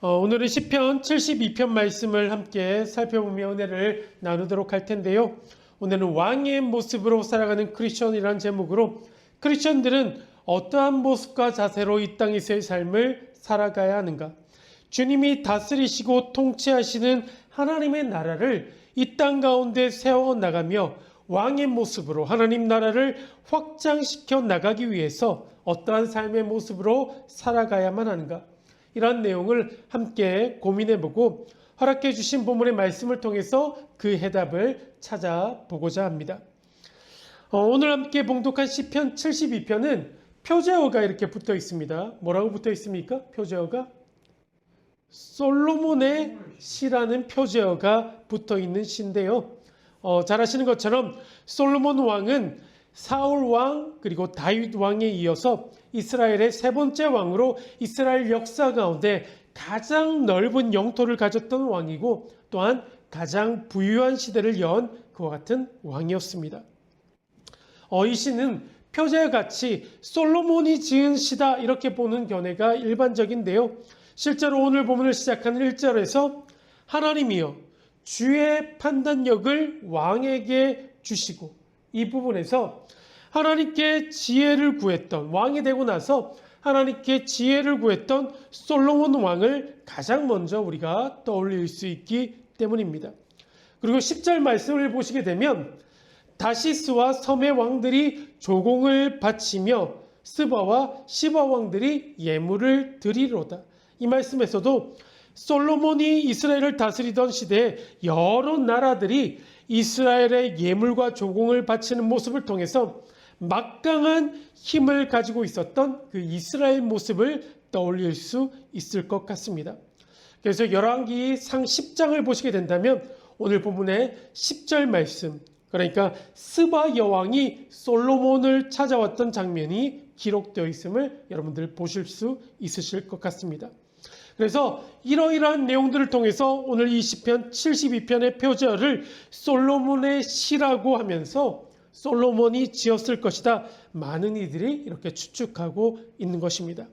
오늘은 시편 72편 말씀을 함께 살펴보며 은혜를 나누도록 할 텐데요. 오늘은 왕의 모습으로 살아가는 크리스천이라는 제목으로 크리스천들은 어떠한 모습과 자세로 이 땅에서의 삶을 살아가야 하는가? 주님이 다스리시고 통치하시는 하나님의 나라를 이 땅 가운데 세워나가며 왕의 모습으로 하나님 나라를 확장시켜 나가기 위해서 어떠한 삶의 모습으로 살아가야만 하는가? 이런 내용을 함께 고민해보고 허락해 주신 본문의 말씀을 통해서 그 해답을 찾아보고자 합니다. 오늘 함께 봉독한 시편 72편은 표제어가 이렇게 붙어 있습니다. 뭐라고 붙어 있습니까? 표제어가? 솔로몬의 시라는 표제어가 붙어 있는 시인데요. 잘 아시는 것처럼 솔로몬 왕은 사울 왕 그리고 다윗 왕에 이어서 이스라엘의 세 번째 왕으로 이스라엘 역사 가운데 가장 넓은 영토를 가졌던 왕이고 또한 가장 부유한 시대를 연 그와 같은 왕이었습니다. 이 시는 표제와 같이 솔로몬이 지은 시다 이렇게 보는 견해가 일반적인데요. 실제로 오늘 본문을 시작하는 1절에서 하나님이여 주의 판단력을 왕에게 주시고 이 부분에서 하나님께 지혜를 구했던 왕이 되고 나서 하나님께 지혜를 구했던 솔로몬 왕을 가장 먼저 우리가 떠올릴 수 있기 때문입니다. 그리고 10절 말씀을 보시게 되면 다시스와 섬의 왕들이 조공을 바치며 스바와 시바 왕들이 예물을 드리로다. 이 말씀에서도 솔로몬이 이스라엘을 다스리던 시대에 여러 나라들이 이스라엘의 예물과 조공을 바치는 모습을 통해서 막강한 힘을 가지고 있었던 그 이스라엘 모습을 떠올릴 수 있을 것 같습니다. 그래서 열왕기상 10장을 보시게 된다면 오늘 본문의 10절 말씀, 그러니까 스바 여왕이 솔로몬을 찾아왔던 장면이 기록되어 있음을 여러분들 보실 수 있으실 것 같습니다. 그래서 이러이러한 내용들을 통해서 오늘 이 시편 72편의 표제어를 솔로몬의 시라고 하면서 솔로몬이 지었을 것이다. 많은 이들이 이렇게 추측하고 있는 것입니다.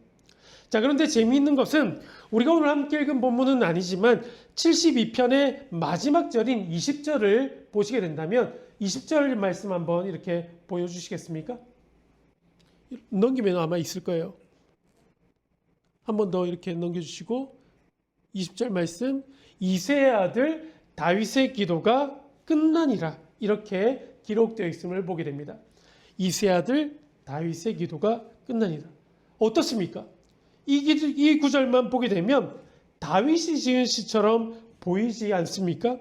자, 그런데 재미있는 것은 우리가 오늘 함께 읽은 본문은 아니지만 72편의 마지막 절인 20절을 보시게 된다면 20절 말씀 한번 이렇게 보여주시겠습니까? 넘기면 아마 있을 거예요. 한 번 더 이렇게 넘겨주시고 20절 말씀 이새의 아들 다윗의 기도가 끝나니라 이렇게 기록되어 있음을 보게 됩니다. 이새의 아들 다윗의 기도가 끝나니라. 어떻습니까? 이 구절만 보게 되면 다윗이 지은 시처럼 보이지 않습니까?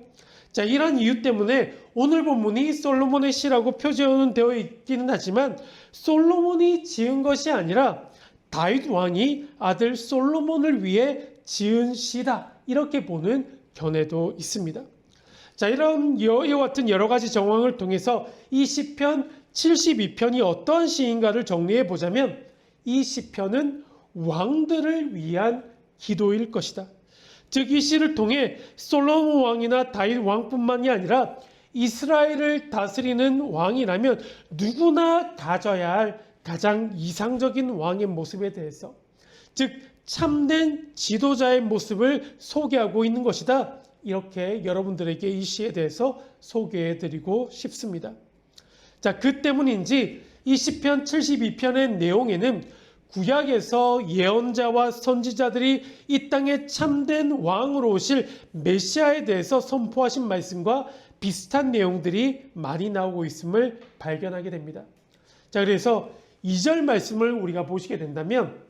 자, 이러한 이유 때문에 오늘 본문이 솔로몬의 시라고 표제어는 되어 있기는 하지만 솔로몬이 지은 것이 아니라 다윗 왕이 아들 솔로몬을 위해 지은 시다 이렇게 보는 견해도 있습니다. 자, 이런 이와 같은 여러 가지 정황을 통해서 이 시편 72편이 어떠한 시인가를 정리해 보자면 이 시편은 왕들을 위한 기도일 것이다. 즉 이 시를 통해 솔로몬 왕이나 다윗 왕뿐만이 아니라 이스라엘을 다스리는 왕이라면 누구나 가져야 할 가장 이상적인 왕의 모습에 대해서, 즉 참된 지도자의 모습을 소개하고 있는 것이다. 이렇게 여러분들에게 이 시에 대해서 소개해드리고 싶습니다. 자, 그 때문인지 이 시편 72편의 내용에는 구약에서 예언자와 선지자들이 이 땅에 참된 왕으로 오실 메시아에 대해서 선포하신 말씀과 비슷한 내용들이 많이 나오고 있음을 발견하게 됩니다. 자, 그래서 2절 말씀을 우리가 보시게 된다면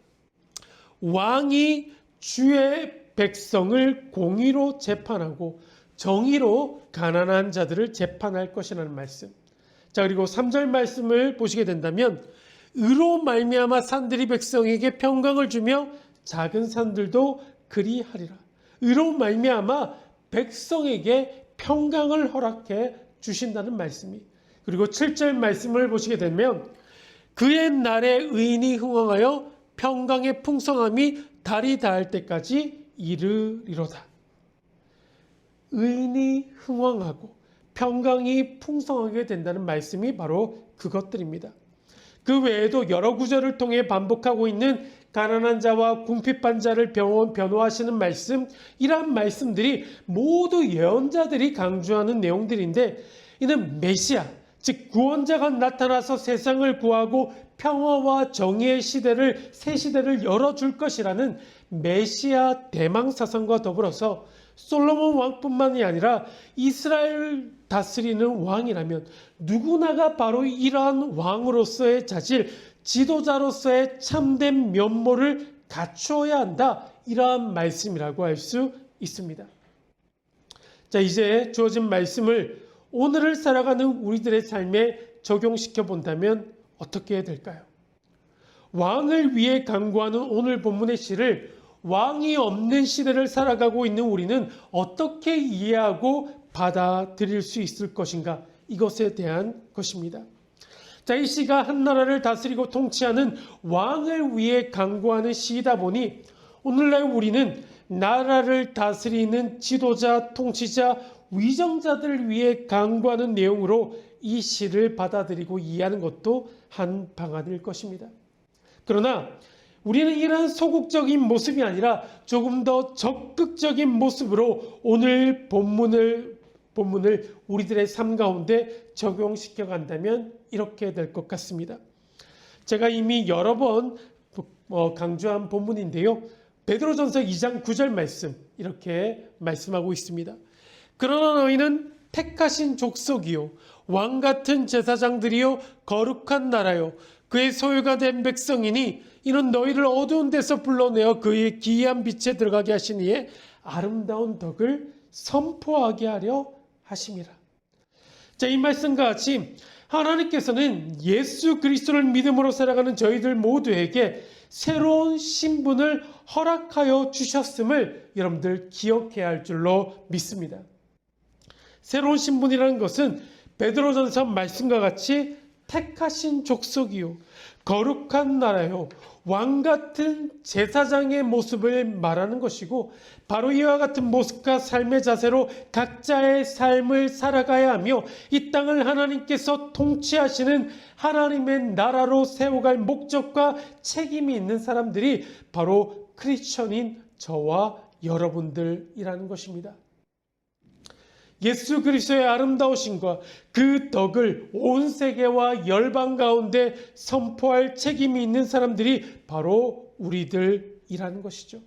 왕이 주의 백성을 공의로 재판하고 정의로 가난한 자들을 재판할 것이라는 말씀. 자, 그리고 3절 말씀을 보시게 된다면 의로 말미암아 산들이 백성에게 평강을 주며 작은 산들도 그리하리라. 의로 말미암아 백성에게 평강을 허락해 주신다는 말씀이. 그리고 7절 말씀을 보시게 되면 그의 날에 의인이 흥왕하여 평강의 풍성함이 달이 닿을 때까지 이르리로다. 의인이 흥왕하고 평강이 풍성하게 된다는 말씀이 바로 그것들입니다. 그 외에도 여러 구절을 통해 반복하고 있는 가난한 자와 궁핍한 자를 변호하시는 말씀, 이러한 말씀들이 모두 예언자들이 강조하는 내용들인데, 이는 메시아, 즉 구원자가 나타나서 세상을 구하고 평화와 정의의 시대를, 새 시대를 열어줄 것이라는 메시아 대망 사상과 더불어서 솔로몬 왕뿐만이 아니라 이스라엘 다스리는 왕이라면 누구나가 바로 이러한 왕으로서의 자질, 지도자로서의 참된 면모를 갖추어야 한다, 이러한 말씀이라고 할 수 있습니다. 자, 이제 주어진 말씀을 오늘을 살아가는 우리들의 삶에 적용시켜 본다면 어떻게 해야 될까요? 왕을 위해 강구하는 오늘 본문의 시를 왕이 없는 시대를 살아가고 있는 우리는 어떻게 이해하고 받아들일 수 있을 것인가? 이것에 대한 것입니다. 자, 이 시가 한 나라를 다스리고 통치하는 왕을 위해 강구하는 시이다 보니 오늘날 우리는 나라를 다스리는 지도자, 통치자, 위정자들을 위해 강구하는 내용으로 이 시를 받아들이고 이해하는 것도 한 방안일 것입니다. 그러나 우리는 이러한 소극적인 모습이 아니라 조금 더 적극적인 모습으로 오늘 본문을 우리들의 삶 가운데 적용시켜 간다면 이렇게 될 것 같습니다. 제가 이미 여러 번 강조한 본문인데요. 베드로전서 2장 9절 말씀, 이렇게 말씀하고 있습니다. 그러나 너희는 택하신 족속이요 왕 같은 제사장들이요 거룩한 나라요 그의 소유가 된 백성이니 이는 너희를 어두운 데서 불러내어 그의 기이한 빛에 들어가게 하신 이의 아름다운 덕을 선포하게 하려 하심이라. 자, 이 말씀과 같이 하나님께서는 예수 그리스도를 믿음으로 살아가는 저희들 모두에게 새로운 신분을 허락하여 주셨음을 여러분들 기억해야 할 줄로 믿습니다. 새로운 신분이라는 것은 베드로전서 말씀과 같이 택하신 족속이요 거룩한 나라요 왕 같은 제사장의 모습을 말하는 것이고, 바로 이와 같은 모습과 삶의 자세로 각자의 삶을 살아가야 하며 이 땅을 하나님께서 통치하시는 하나님의 나라로 세워갈 목적과 책임이 있는 사람들이 바로 크리스천인 저와 여러분들이라는 것입니다. 예수 그리스도의 아름다우심과 그 덕을 온 세계와 열방 가운데 선포할 책임이 있는 사람들이 바로 우리들이라는 것이죠.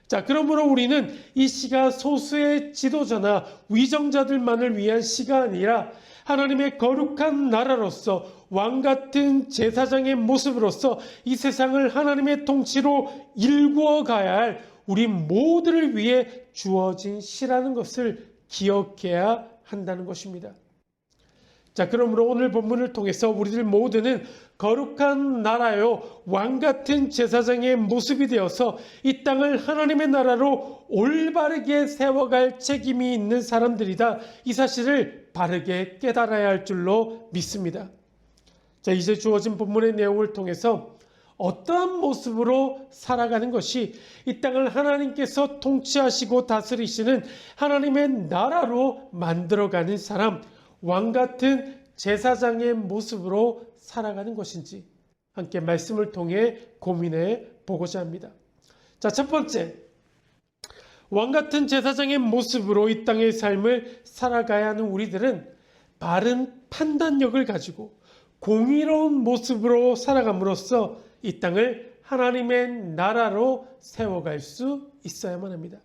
자, 그러므로 우리는 이 시가 소수의 지도자나 위정자들만을 위한 시가 아니라 하나님의 거룩한 나라로서 왕 같은 제사장의 모습으로서 이 세상을 하나님의 통치로 일구어 가야 할 우리 모두를 위해 주어진 시라는 것을 기억해야 한다는 것입니다. 자, 그러므로 오늘 본문을 통해서 우리들 모두는 거룩한 나라요 왕 같은 제사장의 모습이 되어서 이 땅을 하나님의 나라로 올바르게 세워갈 책임이 있는 사람들이다, 이 사실을 바르게 깨달아야 할 줄로 믿습니다. 자, 이제 주어진 본문의 내용을 통해서 어떠한 모습으로 살아가는 것이 이 땅을 하나님께서 통치하시고 다스리시는 하나님의 나라로 만들어가는 사람, 왕 같은 제사장의 모습으로 살아가는 것인지 함께 말씀을 통해 고민해 보고자 합니다. 자, 첫 번째, 왕 같은 제사장의 모습으로 이 땅의 삶을 살아가야 하는 우리들은 바른 판단력을 가지고 공의로운 모습으로 살아감으로써 이 땅을 하나님의 나라로 세워갈 수 있어야만 합니다.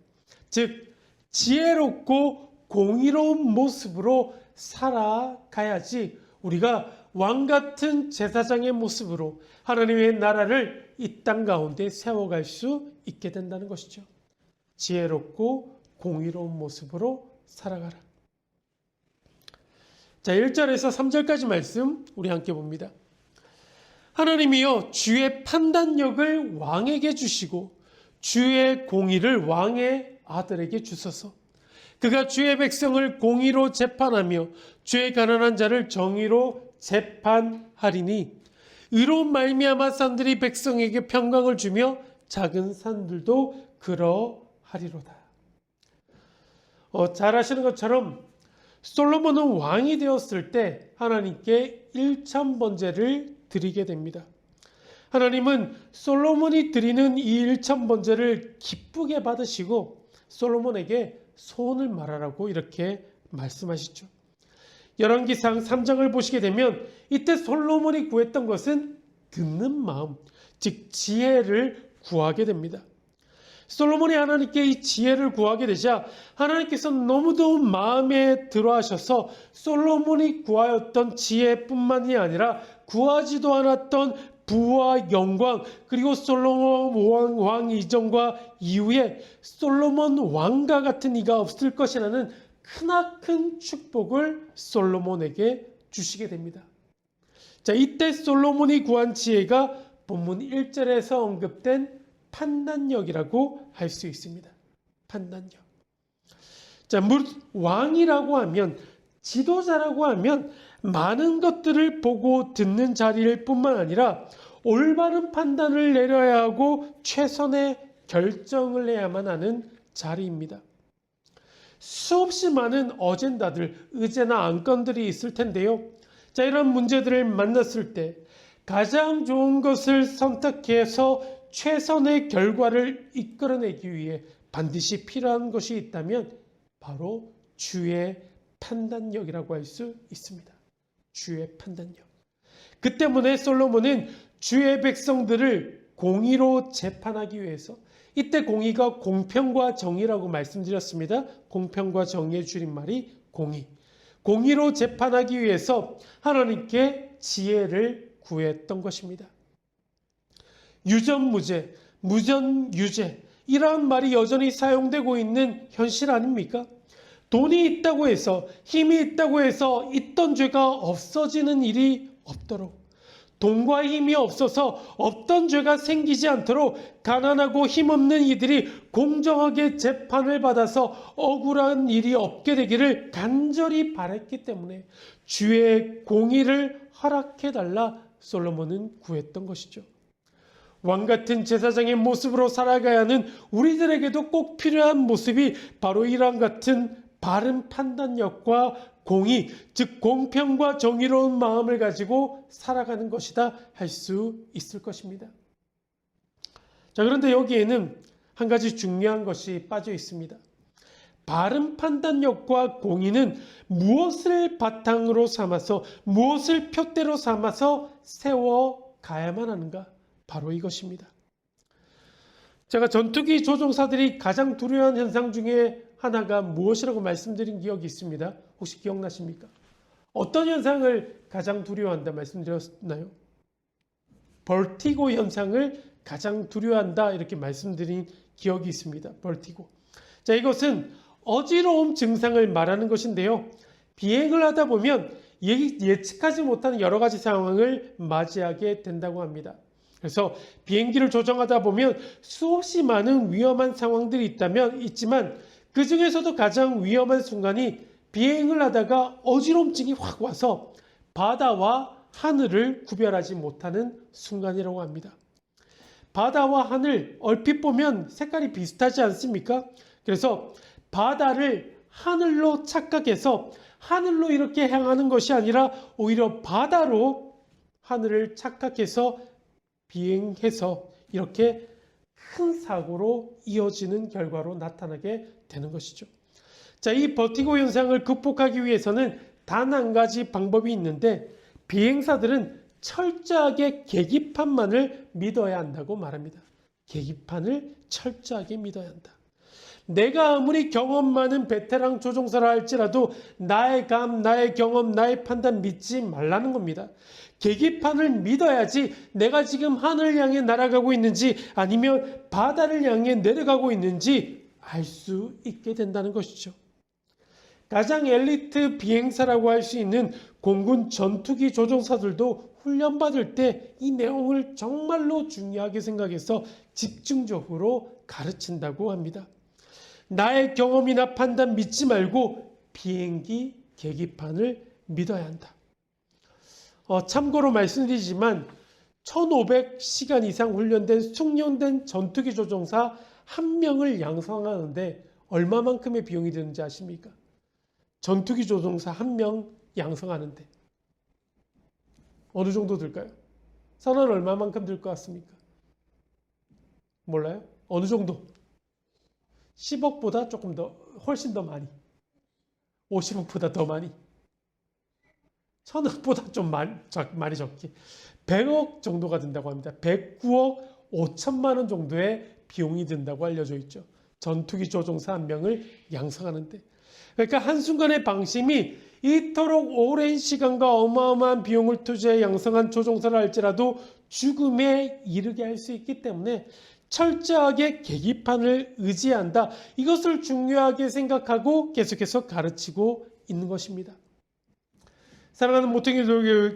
즉, 지혜롭고 공의로운 모습으로 살아가야지 우리가 왕 같은 제사장의 모습으로 하나님의 나라를 이 땅 가운데 세워갈 수 있게 된다는 것이죠. 지혜롭고 공의로운 모습으로 살아가라. 자, 1절에서 3절까지 말씀 우리 함께 봅니다. 하나님이여 주의 판단력을 왕에게 주시고 주의 공의를 왕의 아들에게 주소서. 그가 주의 백성을 공의로 재판하며 주의 가난한 자를 정의로 재판하리니 의로운 말미암아 산들이 백성에게 평강을 주며 작은 산들도 그러하리로다. 잘 아시는 것처럼 솔로몬은 왕이 되었을 때 하나님께 일천 번제를 드리게 됩니다. 하나님은 솔로몬이 드리는 이 1,000번제를 기쁘게 받으시고 솔로몬에게 소원을 말하라고 이렇게 말씀하시죠. 열왕기상 3장을 보시게 되면 이때 솔로몬이 구했던 것은 듣는 마음, 즉 지혜를 구하게 됩니다. 솔로몬이 하나님께 이 지혜를 구하게 되자 하나님께서 너무도 마음에 들어하셔서 솔로몬이 구하였던 지혜뿐만이 아니라 구하지도 않았던 부와 영광, 그리고 솔로몬 왕 이전과 이후에 솔로몬 왕과 같은 이가 없을 것이라는 크나큰 축복을 솔로몬에게 주시게 됩니다. 자, 이때 솔로몬이 구한 지혜가 본문 1절에서 언급된 판단력이라고 할 수 있습니다. 판단력. 자, 왕이라고 하면, 지도자라고 하면 많은 것들을 보고 듣는 자리일 뿐만 아니라 올바른 판단을 내려야 하고 최선의 결정을 해야만 하는 자리입니다. 수없이 많은 어젠다들, 의제나 안건들이 있을 텐데요. 자, 이런 문제들을 만났을 때 가장 좋은 것을 선택해서 최선의 결과를 이끌어내기 위해 반드시 필요한 것이 있다면 바로 주의 판단력이라고 할 수 있습니다. 주의 판단력. 그 때문에 솔로몬은 주의 백성들을 공의로 재판하기 위해서, 이때 공의가 공평과 정의라고 말씀드렸습니다. 공평과 정의의 줄임말이 공의. 공의로 재판하기 위해서 하나님께 지혜를 구했던 것입니다. 유전무죄, 무전유죄, 이러한 말이 여전히 사용되고 있는 현실 아닙니까? 돈이 있다고 해서, 힘이 있다고 해서 있던 죄가 없어지는 일이 없도록, 돈과 힘이 없어서 없던 죄가 생기지 않도록 가난하고 힘없는 이들이 공정하게 재판을 받아서 억울한 일이 없게 되기를 간절히 바랐기 때문에 주의 공의를 허락해달라 솔로몬은 구했던 것이죠. 왕같은 제사장의 모습으로 살아가야 하는 우리들에게도 꼭 필요한 모습이 바로 이러한 같은 바른 판단력과 공의, 즉 공평과 정의로운 마음을 가지고 살아가는 것이다 할 수 있을 것입니다. 자, 그런데 여기에는 한 가지 중요한 것이 빠져 있습니다. 바른 판단력과 공의는 무엇을 바탕으로 삼아서, 무엇을 표대로 삼아서 세워가야만 하는가? 바로 이것입니다. 제가 전투기 조종사들이 가장 두려워하는 현상 중에 하나가 무엇이라고 말씀드린 기억이 있습니다. 혹시 기억나십니까? 어떤 현상을 가장 두려워한다 말씀드렸나요? 벌티고 현상을 가장 두려워한다 이렇게 말씀드린 기억이 있습니다. 벌티고. 자, 이것은 어지러움 증상을 말하는 것인데요. 비행을 하다 보면 예측하지 못하는 여러 가지 상황을 맞이하게 된다고 합니다. 그래서 비행기를 조정하다 보면 수없이 많은 위험한 상황들이 있지만 그 중에서도 가장 위험한 순간이 비행을 하다가 어지럼증이 확 와서 바다와 하늘을 구별하지 못하는 순간이라고 합니다. 바다와 하늘 얼핏 보면 색깔이 비슷하지 않습니까? 그래서 바다를 하늘로 착각해서 하늘로 이렇게 향하는 것이 아니라 오히려 바다로 하늘을 착각해서 비행해서 이렇게 큰 사고로 이어지는 결과로 나타나게 되는 것이죠. 자, 이 버티고 현상을 극복하기 위해서는 단 한 가지 방법이 있는데 비행사들은 철저하게 계기판만을 믿어야 한다고 말합니다. 계기판을 철저하게 믿어야 한다. 내가 아무리 경험 많은 베테랑 조종사라 할지라도 나의 감, 나의 경험, 나의 판단 믿지 말라는 겁니다. 계기판을 믿어야지 내가 지금 하늘을 향해 날아가고 있는지 아니면 바다를 향해 내려가고 있는지 알 수 있게 된다는 것이죠. 가장 엘리트 비행사라고 할 수 있는 공군 전투기 조종사들도 훈련받을 때 이 내용을 정말로 중요하게 생각해서 집중적으로 가르친다고 합니다. 나의 경험이나 판단 믿지 말고 비행기 계기판을 믿어야 한다. 참고로 말씀드리지만 1500시간 이상 훈련된 숙련된 전투기 조종사 한 명을 양성하는데 얼마만큼의 비용이 드는지 아십니까? 전투기 조종사 한 명 양성하는데 어느 정도 들까요? 선은 얼마만큼 들 것 같습니까? 몰라요? 어느 정도? 10억보다 조금 더, 훨씬 더 많이. 50억보다 더 많이. 1000억보다 좀 많이 적게. 100억 정도가 든다고 합니다. 109억 5천만 원 정도의 비용이 든다고 알려져 있죠. 전투기 조종사 한 명을 양성하는데. 그러니까 한순간의 방심이 이토록 오랜 시간과 어마어마한 비용을 투자해 양성한 조종사를 할지라도 죽음에 이르게 할 수 있기 때문에 철저하게 계기판을 의지한다. 이것을 중요하게 생각하고 계속해서 가르치고 있는 것입니다. 사랑하는 모퉁이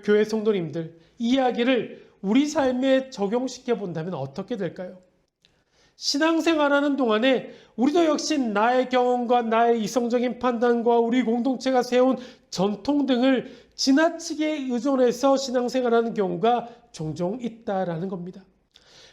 교회 성도님들, 이 이야기를 우리 삶에 적용시켜 본다면 어떻게 될까요? 신앙생활하는 동안에 우리도 역시 나의 경험과 나의 이성적인 판단과 우리 공동체가 세운 전통 등을 지나치게 의존해서 신앙생활하는 경우가 종종 있다라는 겁니다.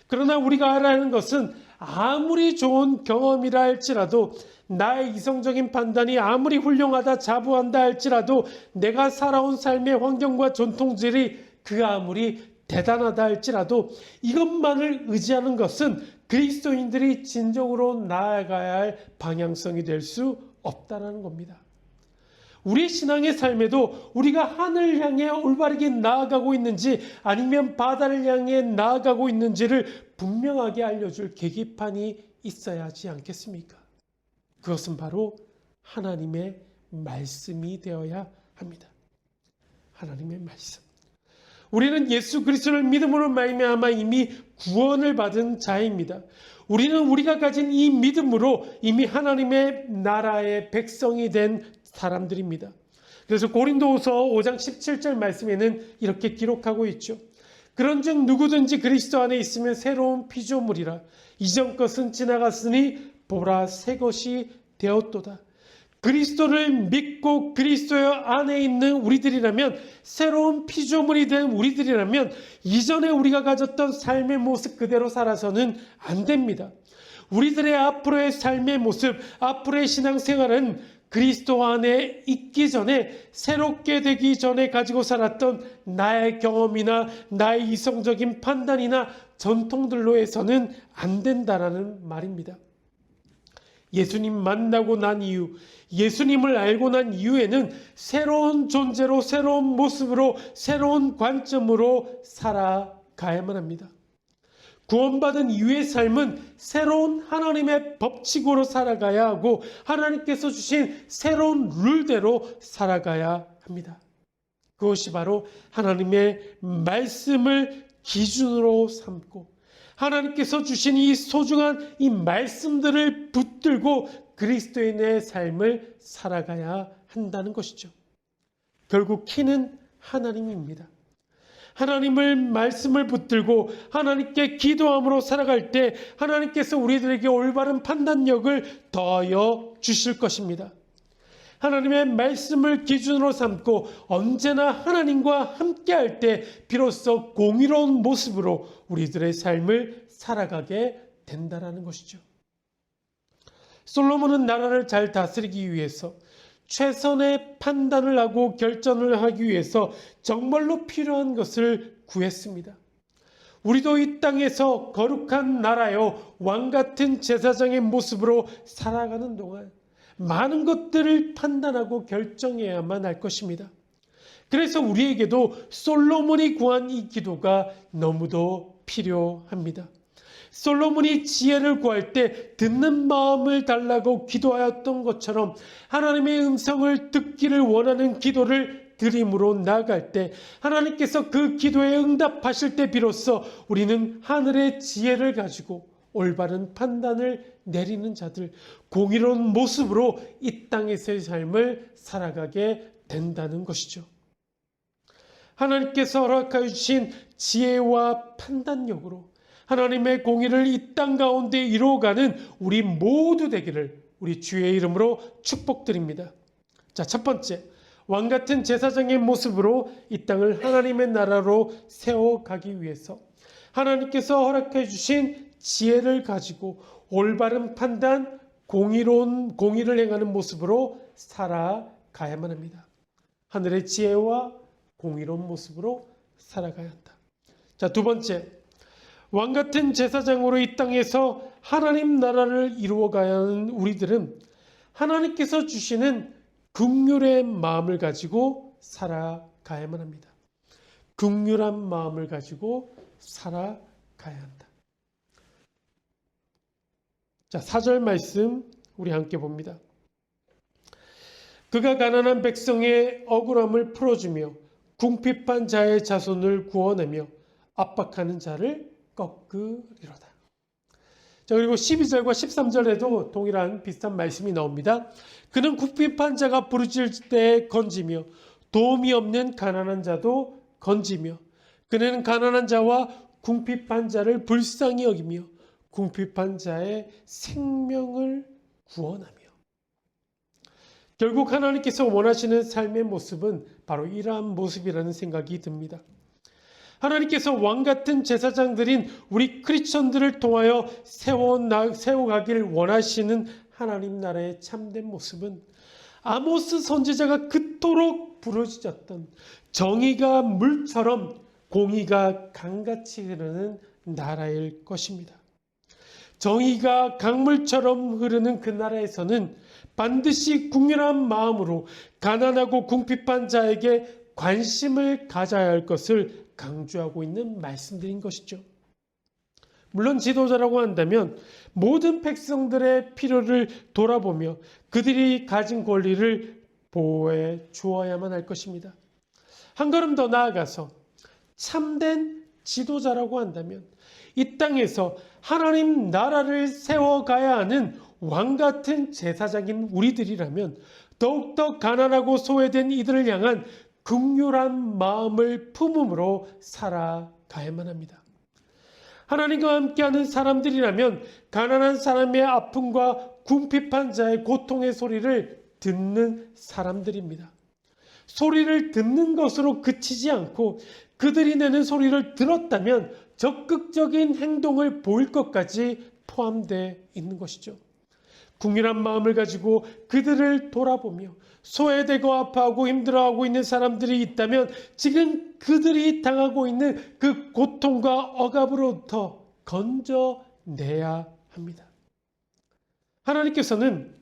그러나 우리가 알아야 하는 것은 아무리 좋은 경험이라 할지라도 나의 이성적인 판단이 아무리 훌륭하다 자부한다 할지라도 내가 살아온 삶의 환경과 전통들이 그 아무리 대단하다 할지라도 이것만을 의지하는 것은 그리스도인들이 진정으로 나아가야 할 방향성이 될 수 없다는 겁니다. 우리 신앙의 삶에도 우리가 하늘을 향해 올바르게 나아가고 있는지 아니면 바다를 향해 나아가고 있는지를 분명하게 알려줄 계기판이 있어야 하지 않겠습니까? 그것은 바로 하나님의 말씀이 되어야 합니다. 하나님의 말씀. 우리는 예수 그리스도를 믿음으로 말미암아 이미 구원을 받은 자입니다. 우리는 우리가 가진 이 믿음으로 이미 하나님의 나라의 백성이 된 사람들입니다. 그래서 고린도후서 5장 17절 말씀에는 이렇게 기록하고 있죠. 그런즉 누구든지 그리스도 안에 있으면 새로운 피조물이라. 이전 것은 지나갔으니 보라 새 것이 되었도다. 그리스도를 믿고 그리스도 안에 있는 우리들이라면, 새로운 피조물이 된 우리들이라면 이전에 우리가 가졌던 삶의 모습 그대로 살아서는 안 됩니다. 우리들의 앞으로의 삶의 모습, 앞으로의 신앙생활은 그리스도 안에 있기 전에, 새롭게 되기 전에 가지고 살았던 나의 경험이나 나의 이성적인 판단이나 전통들로 해서는 안 된다라는 말입니다. 예수님 만나고 난 이후, 예수님을 알고 난 이후에는 새로운 존재로, 새로운 모습으로, 새로운 관점으로 살아가야만 합니다. 구원받은 이후의 삶은 새로운 하나님의 법칙으로 살아가야 하고 하나님께서 주신 새로운 룰대로 살아가야 합니다. 그것이 바로 하나님의 말씀을 기준으로 삼고 하나님께서 주신 이 소중한 이 말씀들을 붙들고 그리스도인의 삶을 살아가야 한다는 것이죠. 결국 키는 하나님입니다. 하나님을 말씀을 붙들고 하나님께 기도함으로 살아갈 때 하나님께서 우리들에게 올바른 판단력을 더하여 주실 것입니다. 하나님의 말씀을 기준으로 삼고 언제나 하나님과 함께할 때 비로소 공의로운 모습으로 우리들의 삶을 살아가게 된다는 것이죠. 솔로몬은 나라를 잘 다스리기 위해서 최선의 판단을 하고 결정을 하기 위해서 정말로 필요한 것을 구했습니다. 우리도 이 땅에서 거룩한 나라요, 왕같은 제사장의 모습으로 살아가는 동안 많은 것들을 판단하고 결정해야만 할 것입니다. 그래서 우리에게도 솔로몬이 구한 이 기도가 너무도 필요합니다. 솔로몬이 지혜를 구할 때 듣는 마음을 달라고 기도하였던 것처럼 하나님의 음성을 듣기를 원하는 기도를 드림으로 나아갈 때 하나님께서 그 기도에 응답하실 때 비로소 우리는 하늘의 지혜를 가지고 올바른 판단을 내리는 자들, 공의로운 모습으로 이 땅에서의 삶을 살아가게 된다는 것이죠. 하나님께서 허락하여 주신 지혜와 판단력으로 하나님의 공의를 이 땅 가운데 이루어가는 우리 모두 되기를 우리 주의 이름으로 축복드립니다. 자, 첫 번째, 왕같은 제사장의 모습으로 이 땅을 하나님의 나라로 세워가기 위해서 하나님께서 허락해 주신 지혜를 가지고 올바른 판단, 공의를 행하는 모습으로 살아가야만 합니다. 하늘의 지혜와 공의로운 모습으로 살아가야 한다. 자, 두 번째, 왕 같은 제사장으로 이 땅에서 하나님 나라를 이루어가야 하는 우리들은 하나님께서 주시는 긍휼의 마음을 가지고 살아가야만 합니다. 긍휼한 마음을 가지고 살아가야 한다. 자, 4절 말씀 우리 함께 봅니다. 그가 가난한 백성의 억울함을 풀어주며 궁핍한 자의 자손을 구원하며 압박하는 자를 꺾으리로다. 자, 그리고 12절과 13절에도 동일한 비슷한 말씀이 나옵니다. 그는 궁핍한 자가 부르짖을 때 건지며 도움이 없는 가난한 자도 건지며 그는 가난한 자와 궁핍한 자를 불쌍히 여기며 궁핍한 자의 생명을 구원하며. 결국 하나님께서 원하시는 삶의 모습은 바로 이러한 모습이라는 생각이 듭니다. 하나님께서 왕 같은 제사장들인 우리 크리스천들을 통하여 세워가기를 원하시는 하나님 나라의 참된 모습은 아모스 선지자가 그토록 부르짖었던 정의가 물처럼 공의가 강같이 흐르는 나라일 것입니다. 정의가 강물처럼 흐르는 그 나라에서는 반드시 궁휼한 마음으로 가난하고 궁핍한 자에게 관심을 가져야 할 것을 강조하고 있는 말씀들인 것이죠. 물론 지도자라고 한다면 모든 백성들의 필요를 돌아보며 그들이 가진 권리를 보호해 주어야만 할 것입니다. 한 걸음 더 나아가서 참된 지도자라고 한다면 이 땅에서 하나님 나라를 세워가야 하는 왕 같은 제사장인 우리들이라면 더욱더 가난하고 소외된 이들을 향한 긍휼한 마음을 품음으로 살아가야만 합니다. 하나님과 함께하는 사람들이라면 가난한 사람의 아픔과 궁핍한 자의 고통의 소리를 듣는 사람들입니다. 소리를 듣는 것으로 그치지 않고 그들이 내는 소리를 들었다면 적극적인 행동을 보일 것까지 포함되어 있는 것이죠. 궁휼한 마음을 가지고 그들을 돌아보며 소외되고 아파하고 힘들어하고 있는 사람들이 있다면 지금 그들이 당하고 있는 그 고통과 억압으로부터 건져내야 합니다. 하나님께서는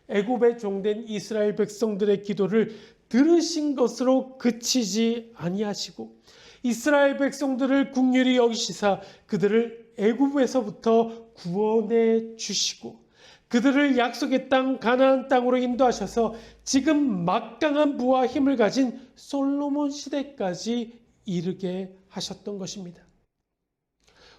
애굽에 종된 이스라엘 백성들의 기도를 들으신 것으로 그치지 아니하시고 이스라엘 백성들을 긍휼히 여기시사 그들을 애굽에서부터 구원해 주시고 그들을 약속의 땅 가나안 땅으로 인도하셔서 지금 막강한 부와 힘을 가진 솔로몬 시대까지 이르게 하셨던 것입니다.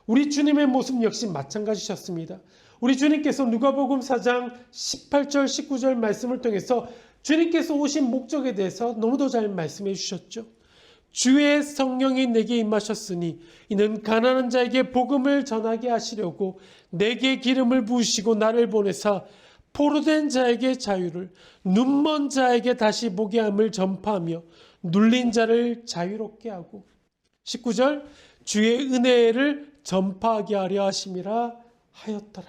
우리 주님의 모습 역시 마찬가지셨습니다. 우리 주님께서 누가복음 4장 18절 19절 말씀을 통해서 주님께서 오신 목적에 대해서 너무도 잘 말씀해 주셨죠. 주의 성령이 내게 임하셨으니 이는 가난한 자에게 복음을 전하게 하시려고 내게 기름을 부으시고 나를 보내사 포로된 자에게 자유를 눈먼 자에게 다시 보게 함을 전파하며 눌린 자를 자유롭게 하고 19절 주의 은혜를 전파하게 하려 하심이라 하였더라.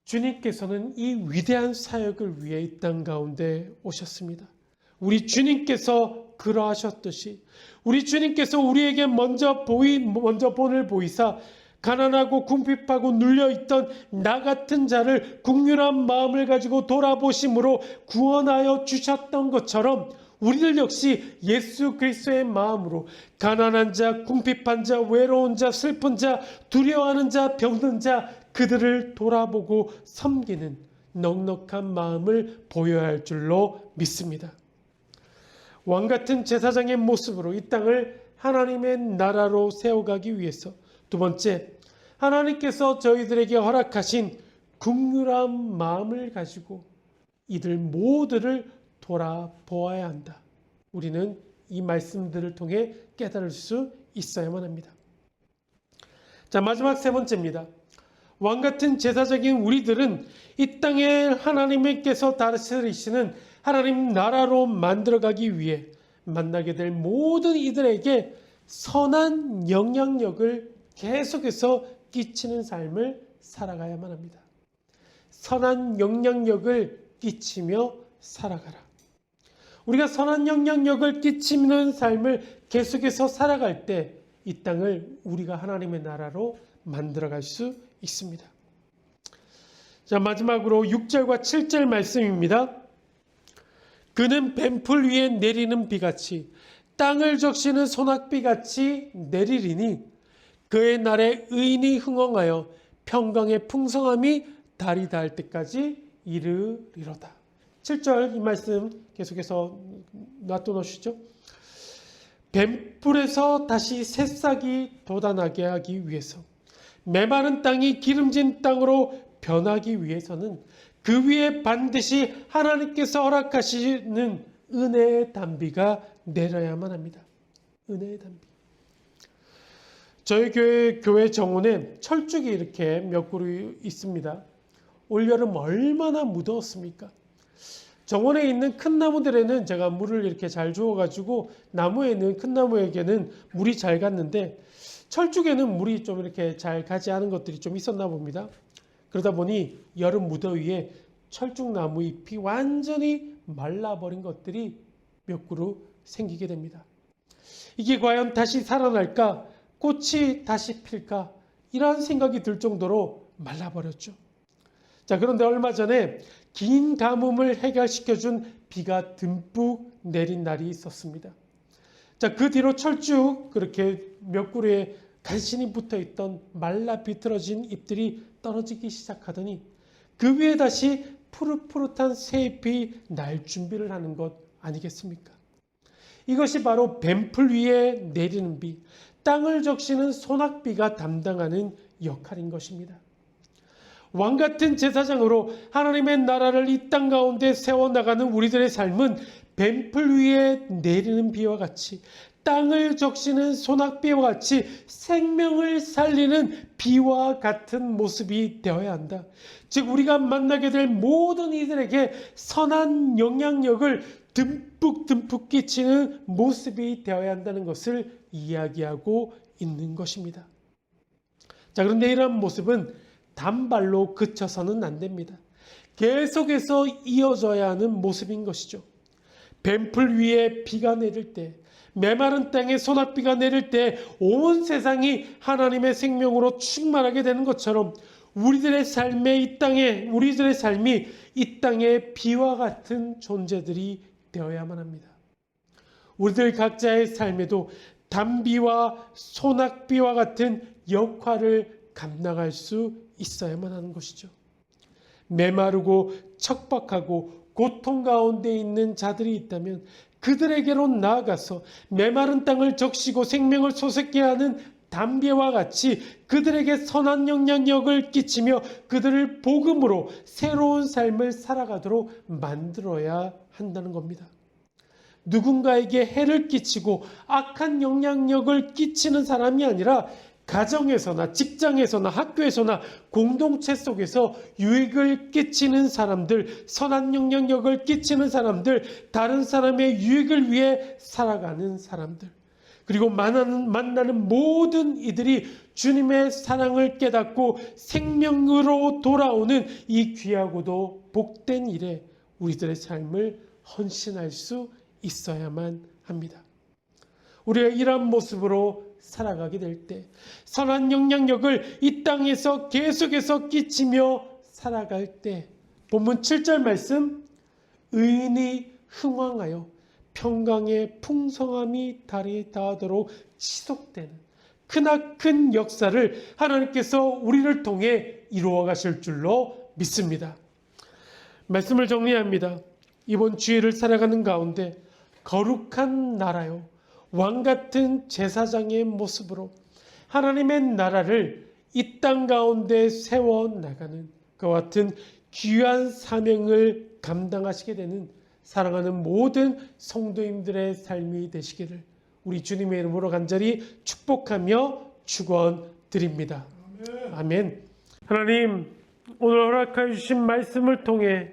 주님께서는 이 위대한 사역을 위해 이 땅 가운데 오셨습니다. 우리 주님께서 그러하셨듯이 우리 주님께서 우리에게 먼저 본을 보이사 가난하고 궁핍하고 눌려있던 나 같은 자를 긍휼한 마음을 가지고 돌아보심으로 구원하여 주셨던 것처럼 우리들 역시 예수 그리스도의 마음으로 가난한 자, 궁핍한 자, 외로운 자, 슬픈 자, 두려워하는 자, 병든 자 그들을 돌아보고 섬기는 넉넉한 마음을 보여야 할 줄로 믿습니다. 왕 같은 제사장의 모습으로 이 땅을 하나님의 나라로 세워가기 위해서 두 번째, 하나님께서 저희들에게 허락하신 긍휼한 마음을 가지고 이들 모두를 돌아보아야 한다. 우리는 이 말씀들을 통해 깨달을 수 있어야만 합니다. 자, 마지막 세 번째입니다. 왕 같은 제사장인 우리들은 이 땅에 하나님께서 다스리시는 하나님 나라로 만들어가기 위해 만나게 될 모든 이들에게 선한 영향력을 계속해서 끼치는 삶을 살아가야만 합니다. 선한 영향력을 끼치며 살아가라. 우리가 선한 영향력을 끼치는 삶을 계속해서 살아갈 때 이 땅을 우리가 하나님의 나라로 만들어갈 수 있습니다. 자, 마지막으로 6절과 7절 말씀입니다. 그는 뱀풀 위에 내리는 비같이 땅을 적시는 소낙비같이 내리리니 그의 날에 의인이 흥왕하여 평강의 풍성함이 달이 닿을 때까지 이르리로다. 7절 이 말씀 계속해서 놔둬놓으시죠. 뱀뿔에서 다시 새싹이 돋아나게 하기 위해서, 메마른 땅이 기름진 땅으로 변하기 위해서는 그 위에 반드시 하나님께서 허락하시는 은혜의 단비가 내려야만 합니다. 은혜의 단비. 저희 교회 정원에 철쭉이 이렇게 몇 그루 있습니다. 올여름 얼마나 무더웠습니까? 정원에 있는 큰 나무들에는 제가 물을 이렇게 잘 주어가지고 나무에는, 큰 나무에게는 물이 잘 갔는데 철쭉에는 물이 좀 이렇게 잘 가지 않은 것들이 좀 있었나 봅니다. 그러다 보니 여름 무더위에 철쭉나무 잎이 완전히 말라버린 것들이 몇 그루 생기게 됩니다. 이게 과연 다시 살아날까? 꽃이 다시 필까? 이런 생각이 들 정도로 말라버렸죠. 자, 그런데 얼마 전에 긴 가뭄을 해결시켜준 비가 듬뿍 내린 날이 있었습니다. 자, 그 뒤로 철쭉 그렇게 몇 그루에 간신히 붙어있던 말라 비틀어진 잎들이 떨어지기 시작하더니 그 위에 다시 푸릇푸릇한 새잎이 날 준비를 하는 것 아니겠습니까? 이것이 바로 뱀풀 위에 내리는 비, 땅을 적시는 소낙비가 담당하는 역할인 것입니다. 왕같은 제사장으로 하나님의 나라를 이 땅 가운데 세워나가는 우리들의 삶은 뱀풀 위에 내리는 비와 같이, 땅을 적시는 소낙비와 같이 생명을 살리는 비와 같은 모습이 되어야 한다. 즉 우리가 만나게 될 모든 이들에게 선한 영향력을 듬뿍 끼치는 모습이 되어야 한다는 것을 이야기하고 있는 것입니다. 자, 그런데 이러한 모습은 단발로 그쳐서는 안 됩니다. 계속해서 이어져야 하는 모습인 것이죠. 뱀풀 위에 비가 내릴 때, 메마른 땅에 소낙비가 내릴 때 온 세상이 하나님의 생명으로 충만하게 되는 것처럼 우리들의 삶이 이 땅의 비와 같은 존재들이 되어야만 합니다. 우리들 각자의 삶에도 단비와 소낙비와 같은 역할을 감당할 수 있어야만 하는 것이죠. 메마르고 척박하고 고통 가운데 있는 자들이 있다면 그들에게로 나아가서 메마른 땅을 적시고 생명을 솟게 하는 담비와 같이 그들에게 선한 영향력을 끼치며 그들을 복음으로 새로운 삶을 살아가도록 만들어야 한다는 겁니다. 누군가에게 해를 끼치고 악한 영향력을 끼치는 사람이 아니라 가정에서나 직장에서나 학교에서나 공동체 속에서 유익을 끼치는 사람들, 선한 영향력을 끼치는 사람들, 다른 사람의 유익을 위해 살아가는 사람들, 그리고 만나는 모든 이들이 주님의 사랑을 깨닫고 생명으로 돌아오는 이 귀하고도 복된 일에 우리들의 삶을 헌신할 수 있어야만 합니다. 우리가 이러한 모습으로 살아가게 될 때 선한 영향력을 이 땅에서 계속해서 끼치며 살아갈 때 본문 7절 말씀, 의인이 흥왕하여 평강의 풍성함이 달이 닿도록 지속되는 크나큰 역사를 하나님께서 우리를 통해 이루어 가실 줄로 믿습니다. 말씀을 정리합니다. 이번 주일을 살아가는 가운데 거룩한 나라요, 왕같은 제사장의 모습으로 하나님의 나라를 이 땅 가운데 세워나가는 그와 같은 귀한 사명을 감당하시게 되는 사랑하는 모든 성도님들의 삶이 되시기를 우리 주님의 이름으로 간절히 축복하며 축원드립니다. 아멘. 하나님, 오늘 허락해 주신 말씀을 통해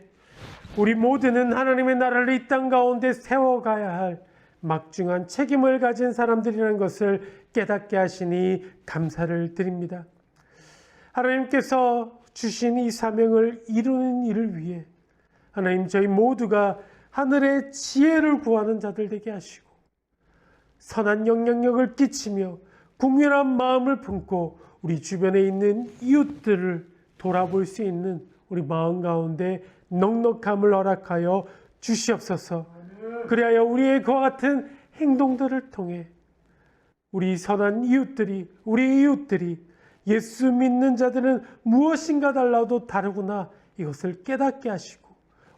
우리 모두는 하나님의 나라를 이 땅 가운데 세워가야 할 막중한 책임을 가진 사람들이라는 것을 깨닫게 하시니 감사를 드립니다. 하나님께서 주신 이 사명을 이루는 일을 위해 하나님, 저희 모두가 하늘의 지혜를 구하는 자들 되게 하시고 선한 영향력을 끼치며 국민한 마음을 품고 우리 주변에 있는 이웃들을 돌아볼 수 있는 우리 마음 가운데 넉넉함을 허락하여 주시옵소서. 그리하여 우리의 그와 같은 행동들을 통해 우리 선한 이웃들이, 우리 이웃들이 예수 믿는 자들은 무엇인가 달라도 다르구나 이것을 깨닫게 하시고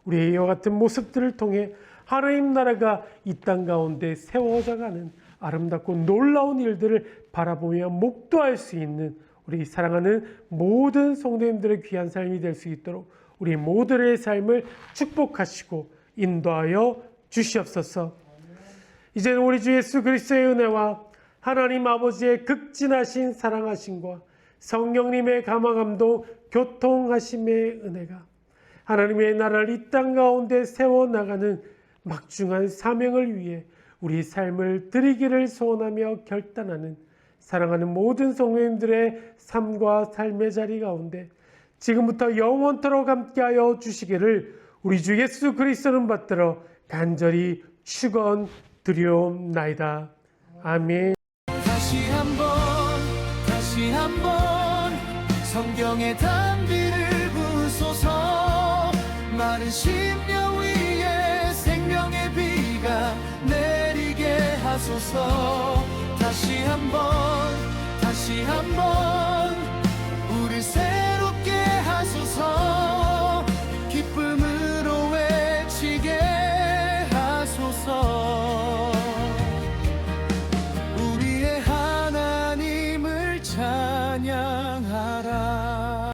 우리의 이와 같은 모습들을 통해 하나님 나라가 이 땅 가운데 세워져 가는 아름답고 놀라운 일들을 바라보며 목도할 수 있는 우리 사랑하는 모든 성도님들의 귀한 삶이 될 수 있도록 우리 모두의 삶을 축복하시고 인도하여 주시옵소서. 이제는 우리 주 예수 그리스도의 은혜와 하나님 아버지의 극진하신 사랑하심과 성령님의 감화감동 교통하심의 은혜가 하나님의 나라를 이 땅 가운데 세워나가는 막중한 사명을 위해 우리 삶을 드리기를 소원하며 결단하는 사랑하는 모든 성도님들의 삶과 삶의 자리 가운데 지금부터 영원토록 함께하여 주시기를 우리 주 예수 그리스도는 받들어 간절히 축원드리옵나이다. 아멘. 다시 한번 성경의 단비를 부소서. 마른 심령 위에 생명의 비가 내리게 하소서. 다시 한번 우리 새롭게 하소서. 기쁨으로 외치게 하소서. 우리의 하나님을 찬양하